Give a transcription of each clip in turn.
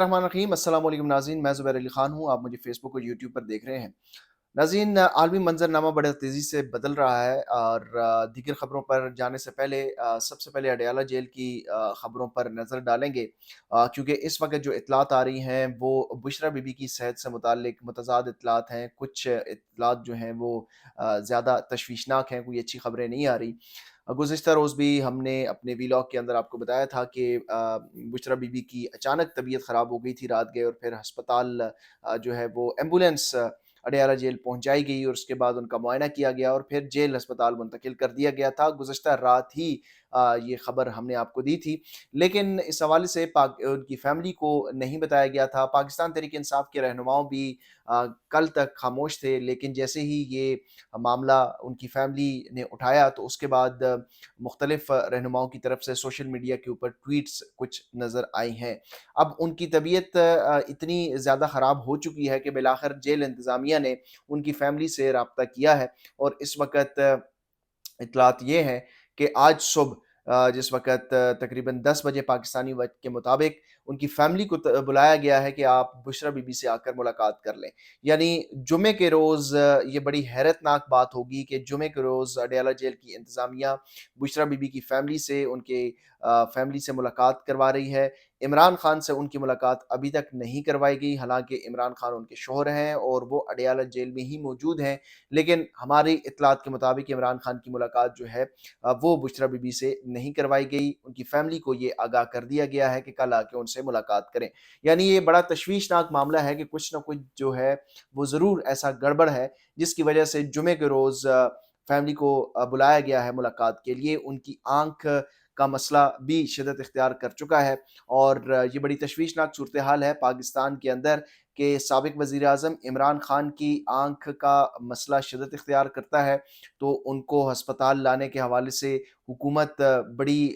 रहमान रहीम, अस्सलाम वालेकुम नाज़रीन। मैं ज़ुबैर अली ख़ान हूँ। आप मुझे फ़ेसबुक और यूट्यूब पर देख रहे हैं। नाज़रीन, आलमी मंज़रनामा बड़े तेज़ी से बदल रहा है और दीगर ख़बरों पर जाने से पहले सबसे पहले अडयाला जेल की ख़बरों पर नज़र डालेंगे, क्योंकि इस वक़्त जो इत्तलात आ रही हैं वो बुशरा बीबी की सेहत से मुताल्लिक मुतज़ाद इत्तलात हैं। कुछ इत्तलात जो हैं वो ज़्यादा तशवीशनाक हैं, कोई अच्छी ख़बरें नहीं आ रही। गुज़िश्ता रोज़ भी हमने अपने वीलॉग के अंदर आपको बताया था कि बुशरा बीबी की अचानक तबीयत ख़राब हो गई थी, रात गए और फिर अस्पताल जो है वो एम्बुलेंस अडयाला जेल पहुँचाई गई और उसके बाद उनका मुआयना किया गया और फिर जेल अस्पताल मुंतकिल कर दिया गया था। गुज़िश्ता रात ही ये ख़बर हमने आपको दी थी, लेकिन इस हवाले से उनकी फ़ैमिली को नहीं बताया गया था। पाकिस्तान तहरीक-ए-इंसाफ़ के रहनुमाओं भी कल तक ख़ामोश थे, लेकिन जैसे ही ये मामला उनकी फ़ैमिली ने उठाया तो उसके बाद मुख्तलिफ़ रहनुमाओं की तरफ से सोशल मीडिया के ऊपर ट्वीट्स कुछ नज़र आई हैं। अब उनकी तबीयत इतनी ज़्यादा ख़राब हो चुकी है कि बिलाखिर जेल इंतज़ामिया ने उनकी फ़ैमिली से राब्ता किया है और इस वक़्त इत्तलात ये हैं कि आज सुबह जिस वक़्त तकरीबन 10 बजे पाकिस्तानी वक़्त के मुताबिक उनकी फ़ैमिली को बुलाया गया है कि आप बुशरा बीबी से आकर मुलाकात कर लें। यानी जुमे के रोज़ ये बड़ी हैरतनाक बात होगी कि जुमे के रोज़ अडयाला जेल की इंतज़ामिया बुशरा बीबी की फ़ैमिली से उनके फ़ैमिली से मुलाकात करवा रही है। इमरान खान से उनकी मुलाकात अभी तक नहीं करवाई गई, हालाँकि इमरान खान उनके शौहर हैं और वो अडयाला जेल में ही मौजूद हैं। लेकिन हमारी इत्तलात के मुताबिक इमरान खान की मुलाकात जो है वो बुशरा बीबी से नहीं करवाई गई। उनकी फ़ैमिली को ये आगाह कर दिया गया है कि कल आके उनसे मुलाकात करें। यानी ये बड़ा तशवीशनाक मामला है कि कुछ न कुछ जो है वो ज़रूर ऐसा गड़बड़ है, जिसकी वजह से जुमे के रोज़ फ़ैमिली को बुलाया गया है मुलाकात के लिए। उनकी आँख का मसला भी शिद्दत इख्तियार कर चुका है और ये बड़ी तशवीशनाक सूरत-ए-हाल है पाकिस्तान के अंदर कि साबिक वज़ीर-ए-आज़म इमरान खान की आँख का मसला शिद्दत इख्तियार करता है, तो उनको अस्पताल लाने के हवाले से हुकूमत बड़ी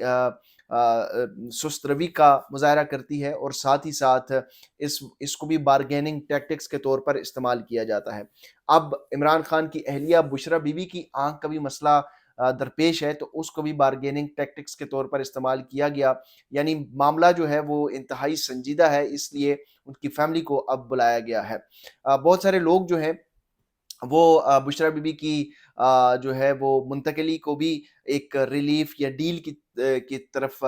सुस्त रवि का मुज़ाहरा करती है और साथ ही साथ इसको भी बार्गेनिंग टैक्टिक्स के तौर पर इस्तेमाल किया जाता है। अब इमरान खान की अहलिया बुशरा बीबी की आँख का भी मसला दरपेश है, तो उसको भी बार्गेनिंग टैक्टिक्स के तौर पर इस्तेमाल किया गया। यानी मामला जो है वो इंतहाई संजीदा है, इसलिए उनकी फैमिली को अब बुलाया गया है। बहुत सारे लोग जो हैं वो बुशरा बीबी की जो है वो मुंतकिली को भी एक रिलीफ या डील की तरफ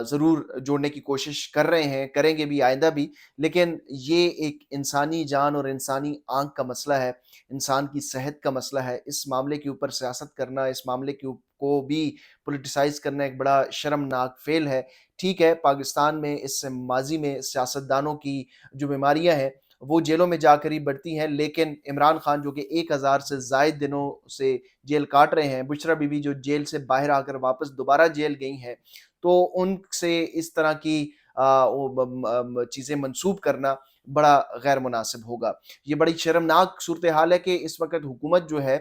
ज़रूर जोड़ने की कोशिश कर रहे हैं, करेंगे भी आइंदा भी। लेकिन ये एक इंसानी जान और इंसानी आँख का मसला है, इंसान की सेहत का मसला है। इस मामले के ऊपर सियासत करना, इस मामले को भी पॉलिटिसाइज़ करना एक बड़ा शर्मनाक फ़ेल है। ठीक है, पाकिस्तान में इस माज़ी में सियासतदानों की जो बीमारियाँ हैं वो जेलों में जाकर ही बढ़ती हैं, लेकिन इमरान खान जो कि 1000 से ज़ायद दिनों से जेल काट रहे हैं, बुशरा बीबी जो जेल से बाहर आकर वापस दोबारा जेल गई हैं, तो उनसे इस तरह की वो चीज़ें मंसूब करना बड़ा गैर मुनासिब होगा। ये बड़ी शर्मनाक सूरत-ए-हाल है कि इस वक़्त हुकूमत जो है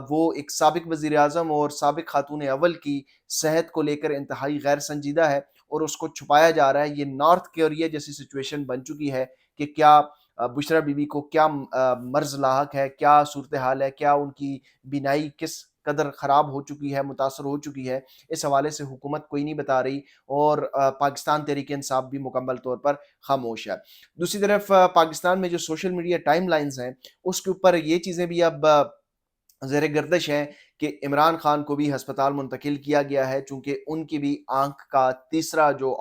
वो एक साबिक वज़ीर-ए-आज़म और साबिक खातून अव्वल की सेहत को लेकर इंतहाई गैर संजीदा है और उसको छुपाया जा रहा है। ये नॉर्थ कोरिया जैसी सिचुएशन बन चुकी है कि क्या बुशरा बीबी को क्या मर्ज़ लाहक है, क्या सूरत-ए-हाल है, क्या उनकी बीनाई किस कदर ख़राब हो चुकी है, मुतासर हो चुकी है, इस हवाले से हुकूमत कोई नहीं बता रही और पाकिस्तान तहरीक-ए-इंसाफ़ भी मुकम्मल तौर पर ख़ामोश है। दूसरी तरफ पाकिस्तान में जो सोशल मीडिया टाइमलाइन्स हैं, उसके ऊपर ये चीज़ें भी अब ज़ेर गर्दिश है कि इमरान खान को भी अस्पताल मुंतकिल किया गया है, चूँकि उनकी भी आँख का तीसरा जो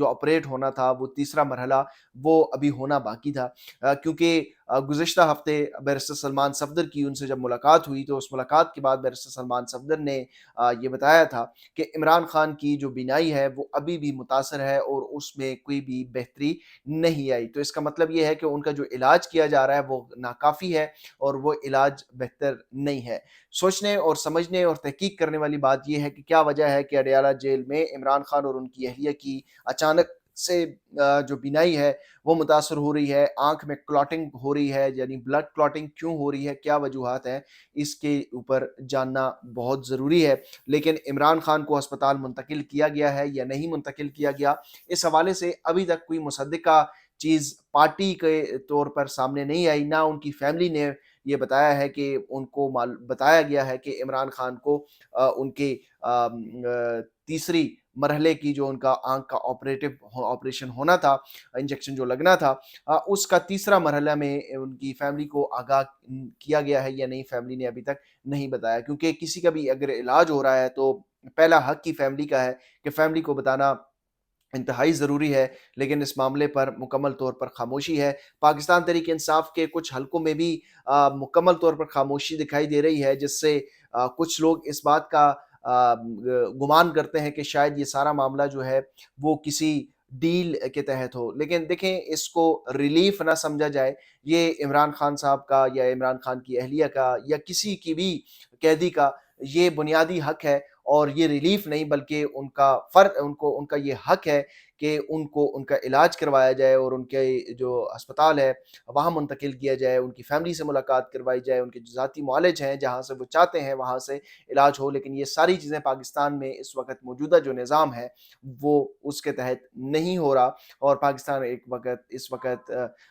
ऑपरेट होना था, वो तीसरा मरहला वो अभी होना बाकी था। क्योंकि गुज़िश्ता हफ़्ते बैरिस्टर सलमान सफ़दर की उनसे जब मुलाकात हुई, तो उस मुलाकात के बाद बैरिस्टर सलमान सफ़दर ने ये बताया था कि इमरान खान की जो बीनाई है, वो अभी भी मुतासर है और उसमें कोई भी बेहतरी नहीं आई। तो इसका मतलब ये है कि उनका जो इलाज किया जा रहा है, वो नाकाफ़ी है और वो इलाज बेहतर नहीं है। सोचने और समझने और तहकीक करने वाली बात ये है कि क्या वजह है कि अडयाला जेल में इमरान खान और उनकी अहलिया की अचानक से जो बीनाई है वो मुतासर हो रही है, आँख में क्लॉटिंग हो रही है, यानी ब्लड क्लॉटिंग क्यों हो रही है, क्या वजूहात हैं, इसके ऊपर जानना बहुत ज़रूरी है। लेकिन इमरान खान को अस्पताल मुंतकिल किया गया है या नहीं मुंतकिल किया गया, इस हवाले से अभी तक कोई मुसद्दिक़ा चीज़ पार्टी के तौर पर सामने नहीं आई, ना उनकी फैमिली ने یہ بتایا ہے کہ ان کو بتایا گیا ہے کہ عمران خان کو ان کے تیسری مرحلے کی جو ان کا آنکھ کا آپریشن ہونا تھا، انجیکشن جو لگنا تھا، اس کا تیسرا مرحلہ میں ان کی فیملی کو آگاہ کیا گیا ہے یا نہیں، فیملی نے ابھی تک نہیں بتایا، کیونکہ کسی کا بھی اگر علاج ہو رہا ہے تو پہلا حق کی فیملی کا ہے کہ فیملی کو بتانا انتہائی ضروری ہے، لیکن اس معاملے پر مکمل طور پر خاموشی ہے۔ پاکستان تحریک انصاف کے کچھ حلقوں میں بھی مکمل طور پر خاموشی دکھائی دے رہی ہے، جس سے کچھ لوگ اس بات کا گمان کرتے ہیں کہ شاید یہ سارا معاملہ جو ہے وہ کسی ڈیل کے تحت ہو، لیکن دیکھیں اس کو ریلیف نہ سمجھا جائے، یہ عمران خان صاحب کا یا عمران خان کی اہلیہ کا یا کسی کی بھی قیدی کا یہ بنیادی حق ہے، اور یہ ریلیف نہیں بلکہ ان کا ان کا یہ حق ہے کہ ان کو ان کا علاج کروایا جائے اور ان کے جو ہسپتال ہے وہاں منتقل کیا جائے، ان کی فیملی سے ملاقات کروائی جائے، ان کے جو ذاتی معالج ہیں جہاں سے وہ چاہتے ہیں وہاں سے علاج ہو، لیکن یہ ساری چیزیں پاکستان میں اس وقت موجودہ جو نظام ہے وہ اس کے تحت نہیں ہو رہا، اور پاکستان اس وقت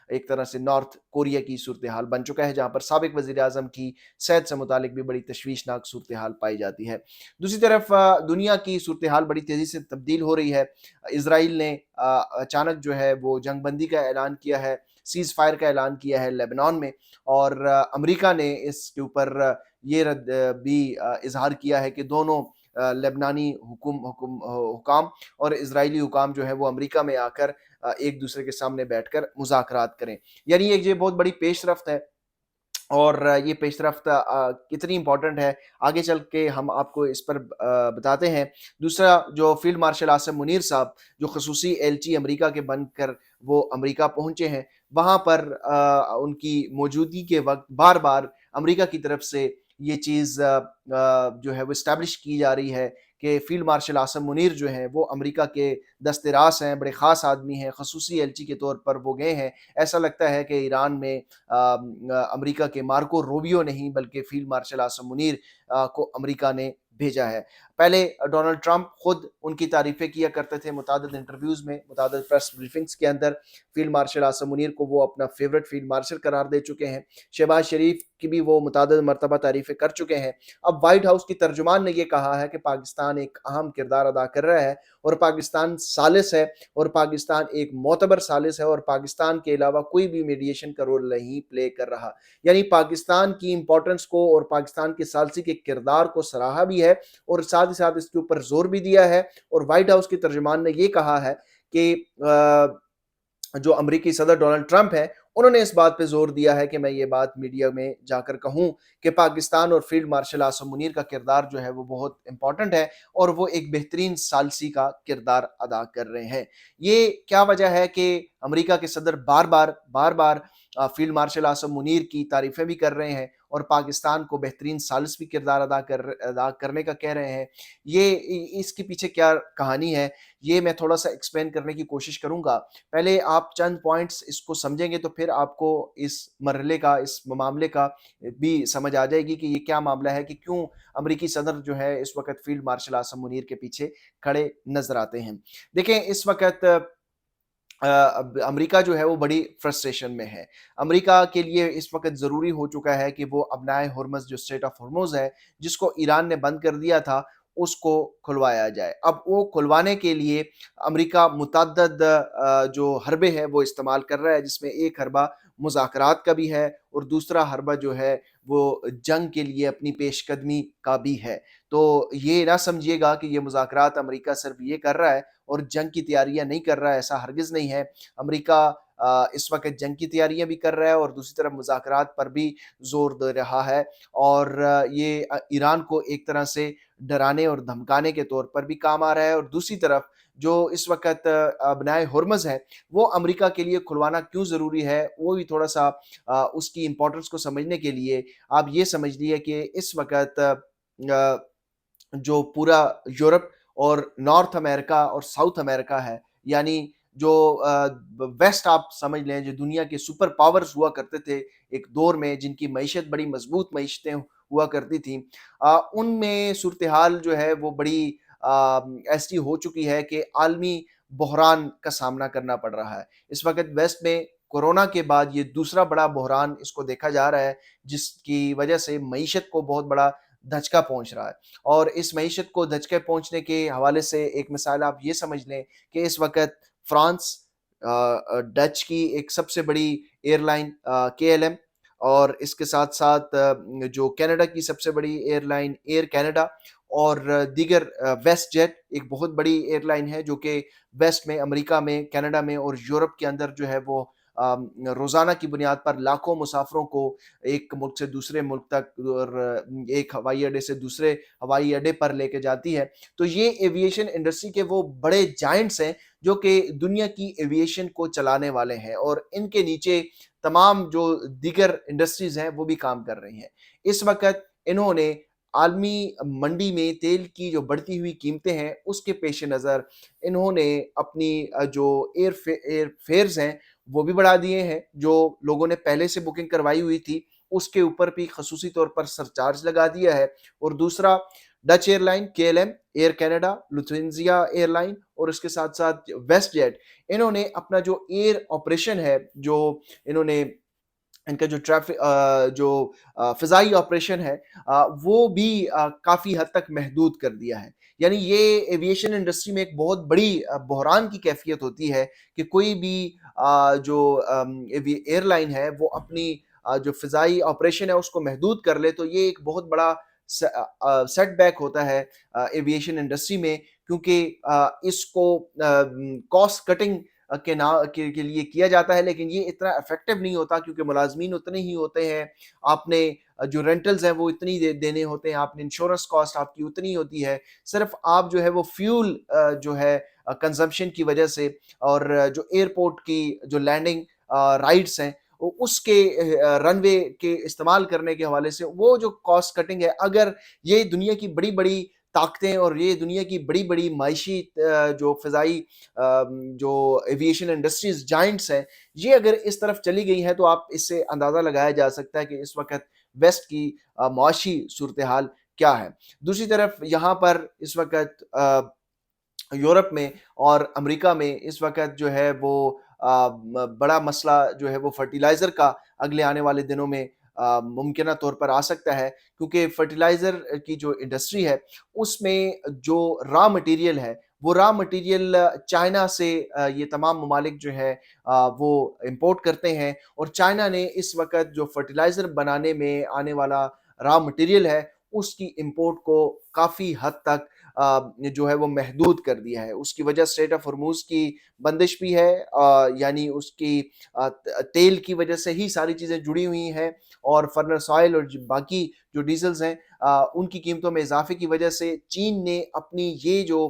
ایک طرح سے نارتھ کوریا کی صورتحال بن چکا ہے، جہاں پر سابق وزیر اعظم کی صحت سے متعلق بھی بڑی تشویشناک صورتحال پائی جاتی ہے۔ دوسری طرف دنیا کی صورتحال بڑی تیزی سے تبدیل ہو رہی ہے۔ اسرائیل نے اچانک جو ہے وہ جنگ بندی کا اعلان کیا ہے، سیز فائر کا اعلان کیا ہے لیبنان میں، اور امریکہ نے اس کے اوپر یہ رد بھی اظہار کیا ہے کہ دونوں لبنانی حکام اور اسرائیلی حکام جو ہے وہ امریکہ میں آ کر ایک دوسرے کے سامنے بیٹھ کر مذاکرات کریں، یعنی یہ بہت بڑی پیش رفت ہے، اور یہ پیش رفت کتنی امپورٹنٹ ہے آگے چل کے ہم آپ کو اس پر بتاتے ہیں۔ دوسرا جو فیلڈ مارشل عاصم منیر صاحب جو خصوصی ایلچی امریکہ کے بن کر وہ امریکہ پہنچے ہیں، وہاں پر ان کی موجودگی کے وقت بار بار امریکہ کی طرف سے یہ چیز جو ہے وہ اسٹیبلش کی جا رہی ہے کہ فیلڈ مارشل عاصم منیر جو ہیں وہ امریکہ کے دست راست ہیں، بڑے خاص آدمی ہیں، خصوصی ایلچی کے طور پر وہ گئے ہیں۔ ایسا لگتا ہے کہ ایران میں امریکہ کے مارکو روبیو نہیں بلکہ فیلڈ مارشل عاصم منیر کو امریکہ نے بھیجا ہے۔ پہلے ڈونلڈ ٹرمپ خود ان کی تعریفیں کیا کرتے تھے، متعدد انٹرویوز میں، متعدد پریس بریفنگز کے اندر فیلڈ مارشل عاصم منیر کو وہ اپنا فیورٹ فیلڈ مارشل قرار دے چکے ہیں۔ شہباز شریف کی بھی وہ متعدد مرتبہ تعریفیں کر چکے ہیں۔ اب وائٹ ہاؤس کی ترجمان نے یہ کہا ہے کہ پاکستان ایک اہم کردار ادا کر رہا ہے، اور پاکستان ثالث ہے، اور پاکستان ایک معتبر ثالث ہے، اور پاکستان کے علاوہ کوئی بھی میڈیشن کا رول نہیں پلے کر رہا، یعنی پاکستان کی امپورٹنس کو اور پاکستان کے ثالثی کے کردار کو سراہا بھی ہے، اور ساتھ ہی ساتھ اس کے اوپر زور بھی دیا ہے۔ اور وائٹ ہاؤس کی ترجمان نے یہ کہا ہے کہ جو امریکی صدر ڈونلڈ ٹرمپ ہے انہوں نے اس بات پہ زور دیا ہے کہ میں یہ بات میڈیا میں جا کر کہوں کہ پاکستان اور فیلڈ مارشل عاصم منیر کا کردار جو ہے وہ بہت امپورٹنٹ ہے، اور وہ ایک بہترین ثالثی کا کردار ادا کر رہے ہیں۔ یہ کیا وجہ ہے کہ امریکہ کے صدر بار بار فیلڈ مارشل عاصم منیر کی تعریفیں بھی کر رہے ہیں اور پاکستان کو بہترین ثالث بھی کردار ادا کرنے کا کہہ رہے ہیں؟ یہ اس کے پیچھے کیا کہانی ہے، یہ میں تھوڑا سا ایکسپلین کرنے کی کوشش کروں گا۔ پہلے آپ چند پوائنٹس اس کو سمجھیں گے تو پھر آپ کو اس مرحلے کا، اس معاملے کا بھی سمجھ آ جائے گی کہ یہ کیا معاملہ ہے، کہ کیوں امریکی صدر جو ہے اس وقت فیلڈ مارشل عاصم منیر کے پیچھے کھڑے نظر آتے ہیں۔ دیکھیں اس وقت امریکہ جو ہے وہ بڑی فرسٹریشن میں ہے۔ امریکہ کے لیے اس وقت ضروری ہو چکا ہے کہ وہ ابنائے ہرمز جو اسٹریٹ آف ہرمز ہے جس کو ایران نے بند کر دیا تھا اس کو کھلوایا جائے۔ اب وہ کھلوانے کے لیے امریکہ متعدد جو حربے ہیں وہ استعمال کر رہا ہے، جس میں ایک حربہ مذاکرات کا بھی ہے اور دوسرا حربہ جو ہے وہ جنگ کے لیے اپنی پیش قدمی کا بھی ہے۔ تو یہ نہ سمجھیے گا کہ یہ مذاکرات امریکہ صرف یہ کر رہا ہے اور جنگ کی تیاریاں نہیں کر رہا ہے، ایسا ہرگز نہیں ہے۔ امریکہ اس وقت جنگ کی تیاریاں بھی کر رہا ہے اور دوسری طرف مذاکرات پر بھی زور دے رہا ہے، اور یہ ایران کو ایک طرح سے ڈرانے اور دھمکانے کے طور پر بھی کام آ رہا ہے، اور دوسری طرف جو اس وقت ابنائے ہرمز ہے وہ امریکہ کے لیے کھلوانا کیوں ضروری ہے، وہ بھی تھوڑا سا اس کی امپورٹنس کو سمجھنے کے لیے آپ یہ سمجھ لیے کہ اس وقت جو پورا یورپ اور نارتھ امریکہ اور ساؤتھ امریکہ ہے، یعنی جو ویسٹ آپ سمجھ لیں، جو دنیا کے سپر پاورز ہوا کرتے تھے ایک دور میں، جن کی معیشت بڑی مضبوط معیشتیں ہوا کرتی تھیں، ان میں صورتحال جو ہے وہ بڑی ایسی ہو چکی ہے کہ عالمی بحران کا سامنا کرنا پڑ رہا ہے۔ اس وقت ویسٹ میں कोरोना के बाद ये दूसरा बड़ा बहरान इसको देखा जा रहा है, जिसकी वजह से मईशत को बहुत बड़ा धचका पहुँच रहा है। और इस मईशत को धचके पहुँचने के हवाले से एक मिसाल आप ये समझ लें कि इस वक़्त फ्रांस, डच की एक सबसे बड़ी एयरलाइन केएलएम, और इसके साथ-साथ जो कनाडा की सबसे बड़ी एयरलाइन एयर कनाडा, और दीगर वेस्ट जेट एक बहुत बड़ी एयरलाइन है जो कि वेस्ट में, अमेरिका में, कनाडा में और यूरोप के अंदर जो है वो रोज़ाना की बुनियाद पर लाखों मुसाफ़िरों को एक मुल्क से दूसरे मुल्क तक और एक हवाई अड्डे से दूसरे हवाई अड्डे पर लेके जाती है। तो ये एविएशन इंडस्ट्री के वो बड़े जायंट्स हैं जो कि दुनिया की एविएशन को चलाने वाले हैं, और इनके नीचे तमाम जो दीगर इंडस्ट्रीज़ हैं वो भी काम कर रही हैं। इस वक़्त इन्होंने आलमी मंडी में तेल की जो बढ़ती हुई कीमतें हैं, उसके पेश नज़र इन्होंने अपनी जो एयर फेयर्स हैं, वो भी बढ़ा दिए हैं। जो लोगों ने पहले से बुकिंग करवाई हुई थी, उसके ऊपर भी ख़ुसूसी तौर पर सरचार्ज लगा दिया है। और दूसरा, Dutch airline, KLM, air Canada, Lufthansa airline और इसके साथ-साथ वेस्ट जेट, इन्होंने अपना जो एयर ऑपरेशन है, जो इन्होंने इनका जो फ़िज़ाई ऑपरेशन है, वो भी काफ़ी हद तक महदूद कर दिया है। यानी ये एविएशन इंडस्ट्री में एक बहुत बड़ी बहरान की कैफ़ियत होती है कि कोई भी जो एयरलाइन है वो अपनी जो फ़िज़ाई ऑपरेशन है उसको महदूद कर ले, तो ये एक बहुत बड़ा सेटबैक होता है एविएशन इंडस्ट्री में, क्योंकि इसको कॉस्ट कटिंग के लिए किया जाता है, लेकिन ये इतना इफ़ेक्टिव नहीं होता क्योंकि मुलाज़मीन उतने ही होते हैं। आपने जो रेंटल्स हैं वो इतनी देने होते हैं, आपने इंश्योरेंस कॉस्ट आपकी उतनी होती है। सिर्फ़ आप जो है वो फ्यूल जो है कंज़म्पशन की वजह से, और जो एयरपोर्ट की जो लैंडिंग राइड्स हैं, उसके रनवे के इस्तेमाल करने के हवाले से वो जो कॉस्ट कटिंग है, अगर ये दुनिया की बड़ी-बड़ी ताकतें और ये दुनिया की बड़ी-बड़ी मायशी जो फ़िज़ाई जो एविएशन इंडस्ट्रीज़ जायंट्स हैं, ये अगर इस तरफ चली गई हैं, तो आप इससे अंदाज़ा लगाया जा सकता है कि इस वक़्त वेस्ट की मुआशी सूरत-ए-हाल क्या है। दूसरी तरफ यहाँ पर इस वक़्त यूरोप में और अमेरिका में इस वक़्त जो है वो बड़ा मसला जो है वो फर्टिलाइज़र का अगले आने वाले दिनों में मुमकिना तौर पर आ सकता है, क्योंकि फर्टिलाइज़र की जो इंडस्ट्री है, उसमें जो रॉ मटेरियल है, वो रॉ मटेरियल चाइना से ये तमाम ममालिक जो है वो इम्पोर्ट करते हैं, और चाइना ने इस वक़्त जो फर्टिलाइज़र बनाने में आने वाला रॉ मटेरियल है, उसकी इम्पोर्ट को काफ़ी हद तक जो है वो महदूद कर दिया है। उसकी वजह स्ट्रेट ऑफ हॉर्मूज़ की बंदिश भी है, यानी उसकी तेल की वजह से ही सारी चीज़ें जुड़ी हुई हैं, और फर्नेस ऑयल और बाकी जो डीज़ल्स हैं उनकी कीमतों में इज़ाफ़े की वजह से चीन ने अपनी ये जो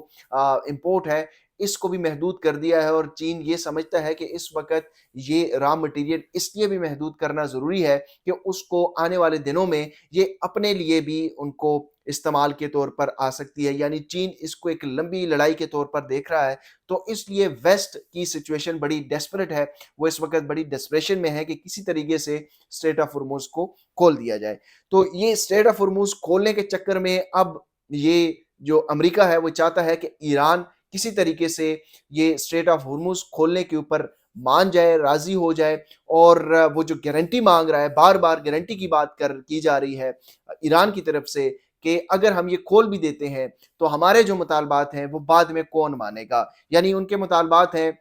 इम्पोर्ट है, इसको भी महदूद कर दिया है, और चीन ये समझता है कि इस वक़्त ये रॉ मटेरियल इसलिए भी महदूद करना ज़रूरी है कि उसको आने वाले दिनों में ये अपने लिए भी उनको इस्तेमाल के तौर पर आ सकती है। यानी चीन इसको एक लंबी लड़ाई के तौर पर देख रहा है, तो इसलिए वेस्ट की सिचुएशन बड़ी डेस्परेट है। वो इस वक़्त बड़ी डेस्परेशन में है कि किसी तरीके से स्ट्रेट ऑफ हॉर्मूज़ को खोल दिया जाए। तो ये स्ट्रेट ऑफ हॉर्मूज़ खोलने के चक्कर में अब ये जो अमेरिका है वो चाहता है कि ईरान किसी तरीके से ये स्ट्रेट ऑफ हॉर्मूज़ खोलने के ऊपर मान जाए, राज़ी हो जाए, और वो जो गारंटी माँग रहा है, बार-बार गारंटी की बात की जा रही है ईरान की तरफ से कि अगर हम ये खोल भी देते हैं, तो हमारे जो मुतालबात हैं, वो बाद में कौन मानेगा? यानी उनके मुतालबात हैं,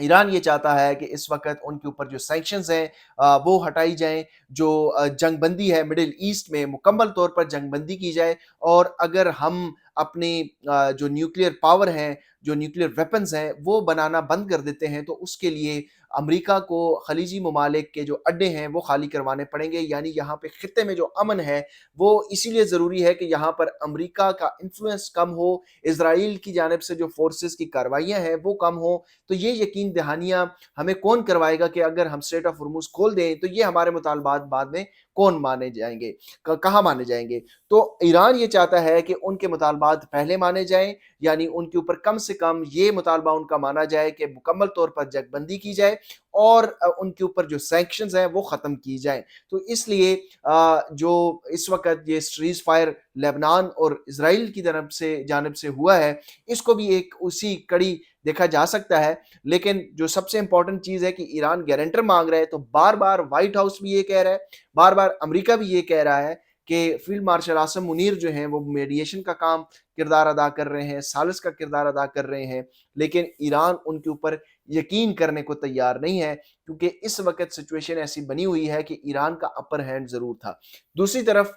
ईरान ये चाहता है कि इस वक़्त उनके ऊपर जो सैंक्शंस हैं वो हटाई जाएँ, जो जंगबंदी है मिडल ईस्ट में मुकम्मल तौर पर जंगबंदी की जाए, और अगर हम अपनी जो न्यूक्लियर पावर हैं, जो न्यूक्लियर वेपन्स हैं, वो बनाना बंद कर देते हैं, तो उसके लिए अमेरिका को खलीजी ममालिक के जो अड्डे हैं, वो खाली करवाने पड़ेंगे। यानी यहाँ पे खित्ते में जो अमन है, वो इसीलिए ज़रूरी है कि यहाँ पर अमेरिका का इन्फ्लुएंस कम हो, इज़राइल की जानिब से जो फ़ोर्सेस की कार्रवाइयाँ हैं, वो कम हो। तो ये यकीन दहानियाँ हमें कौन करवाएगा कि अगर हम स्ट्रेट ऑफ हॉर्मूज़ खोल दें, तो ये हमारे मुतालबात बाद में कौन माने जाएँगे, कहाँ माने जाएँगे? तो ईरान ये चाहता है कि उनके मुतालबात पहले माने जाएँ, यानी उनके ऊपर कम से कम ये मुतालबा उनका माना जाए कि मुकम्मल तौर पर जंगबंदी की जाए, और उनके ऊपर जो सैंक्शंस हैं वो ख़त्म की जाएँ। तो इसलिए जो इस वक़्त ये सीज़ फायर लेबनान और इज़राइल की तरफ से जानिब से हुआ है, इसको भी एक उसी कड़ी देखा जा सकता है। लेकिन जो सबसे इम्पोर्टेंट चीज़ है कि ईरान गारंटर माँग रहा है, तो बार-बार व्हाइट हाउस भी ये कह रहा है, बार-बार अमेरिका भी ये कह रहा है कि फील्ड मार्शल आसिम मुनीर जो हैं वो मीडिएशन का काम किरदार अदा कर रहे हैं, सालिस का किरदार अदा कर रहे हैं, लेकिन ईरान उनके ऊपर यकीन करने को तैयार नहीं है, क्योंकि इस वक़्त सिचुएशन ऐसी बनी हुई है कि ईरान का अपर हैंड ज़रूर था। दूसरी तरफ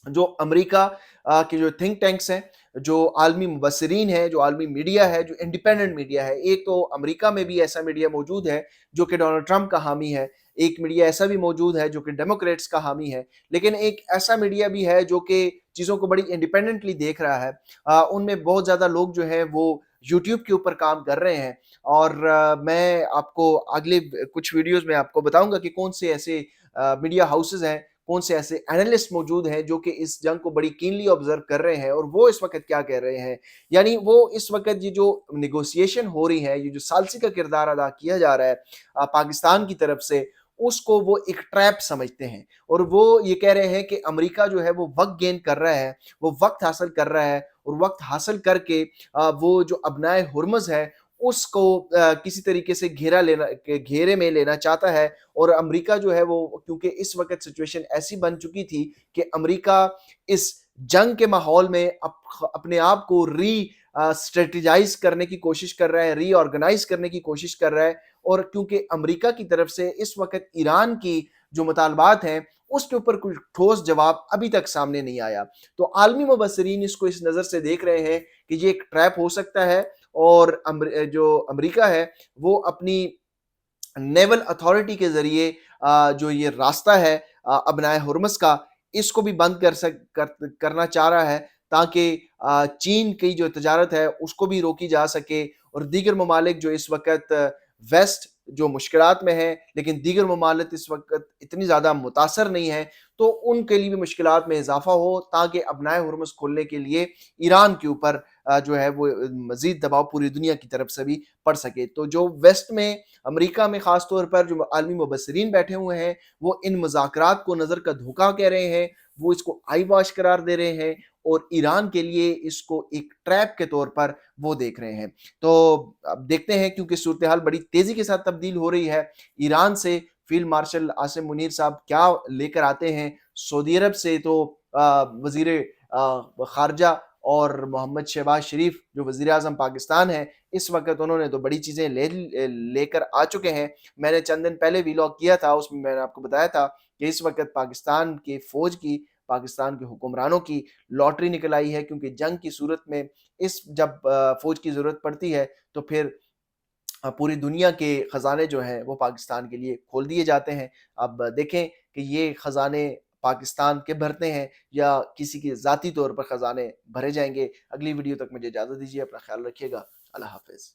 जो अमेरिका के जो थिंक टैंक्स हैं, जो आलमी मुबस्सिरीन हैं, जो आलमी मीडिया है, जो इंडिपेंडेंट मीडिया है, एक तो अमेरिका में भी ऐसा मीडिया मौजूद है जो कि डोनाल्ड ट्रंप का हामी है, एक मीडिया ऐसा भी मौजूद है जो कि डेमोक्रेट्स का हामी है, लेकिन एक ऐसा मीडिया भी है जो कि चीज़ों को बड़ी इंडिपेंडेंटली देख रहा है। उनमें बहुत ज़्यादा लोग जो हैं वो यूट्यूब के ऊपर काम कर रहे हैं, और मैं आपको अगले कुछ वीडियोज़ में आपको बताऊँगा कि कौन से ऐसे मीडिया हाउसेज़ हैं, कौन से ऐसे एनालिस्ट मौजूद हैं जो कि इस जंग को बड़ी कीनली ऑब्जर्व कर रहे हैं और वो इस वक़्त क्या कह रहे हैं। यानी वो इस वक़्त ये जो नेगोशिएशन हो रही है, ये जो सालिसी का किरदार अदा किया जा रहा है पाकिस्तान की तरफ से, उसको वो एक ट्रैप समझते हैं, और वो ये कह रहे हैं कि अमेरिका जो है वो वक़्त गेन कर रहा है, वो वक़्त हासिल कर रहा है, और वक़्त हासिल करके वो जो अबनाए हुर्मुज़ है उसको किसी तरीके से घेरे में लेना चाहता है। और अमेरिका जो है वो, क्योंकि इस वक़्त सिचुएशन ऐसी बन चुकी थी कि अमेरिका इस जंग के माहौल में अपने आप को स्ट्रेटेजाइज़ करने की कोशिश कर रहा है, रीऑर्गनाइज़ करने की कोशिश कर रहा है, और क्योंकि अमेरिका की तरफ से इस वक़्त ईरान की जो मुतालबात हैं, उसके ऊपर कोई ठोस जवाब अभी तक सामने नहीं आया। तो आलमी मुबस्सिरीन इसको इस नज़र से देख रहे हैं कि ये एक ट्रैप हो सकता है, और जो अमेरिका है वो अपनी नेवल अथॉरिटी के ज़रिए जो ये रास्ता है अबनाए हुर्मुज़ का, इसको भी बंद करना चाह रहा है, ताकि चीन की जो तजारत है उसको भी रोकी जा सके, और दीगर ममालिक जो इस वक़्त वेस्ट जो मुश्किलात में है, लेकिन दीगर ममालिक इस वक़्त इतनी ज़्यादा मुतासर नहीं है, तो उनके लिए भी मुश्किलात में इज़ाफ़ा हो, ताकि अबनाए हुर्मुज़ खोलने के लिए ईरान के ऊपर जो है वो मज़ीद दबाव पूरी दुनिया की तरफ से भी पड़ सके। तो जो वेस्ट में, अमेरिका में ख़ास तौर पर जो आलमी मुबस्सिरीन बैठे हुए हैं, वो इन मुज़ाकरात को नज़र का धोखा कह रहे हैं, वो इसको आई वॉश करार दे रहे हैं, और ईरान के लिए इसको एक ट्रैप के तौर पर वो देख रहे हैं। तो अब देखते हैं, क्योंकि सूरत हाल बड़ी तेज़ी के साथ तब्दील हो रही है। ईरान से फील्ड मार्शल आसिम मुनीर साहब क्या लेकर आते हैं, सऊदी अरब से तो वज़ीर ख़ारजा और मोहम्मद शहबाज शरीफ जो वज़ीर-ए-आज़म पाकिस्तान हैं, इस वक़्त उन्होंने तो बड़ी चीज़ें लेकर आ चुके हैं। मैंने चंद दिन पहले व्लॉग किया था, उसमें मैंने आपको बताया था कि इस वक़्त पाकिस्तान की फ़ौज की, पाकिस्तान के हुक्मरानों की लॉटरी निकल आई है, क्योंकि जंग की सूरत में जब फ़ौज की ज़रूरत पड़ती है, तो फिर पूरी दुनिया के खजाने जो हैं वो पाकिस्तान के लिए खोल दिए जाते हैं। अब देखें कि ये खजाने पाकिस्तान के भरते हैं या किसी के ज़ाती तौर पर खजाने भरे जाएँगे। अगली वीडियो तक मुझे इजाज़त दीजिए, अपना ख़्याल रखिएगा। अल्लाह हाफ़िज़।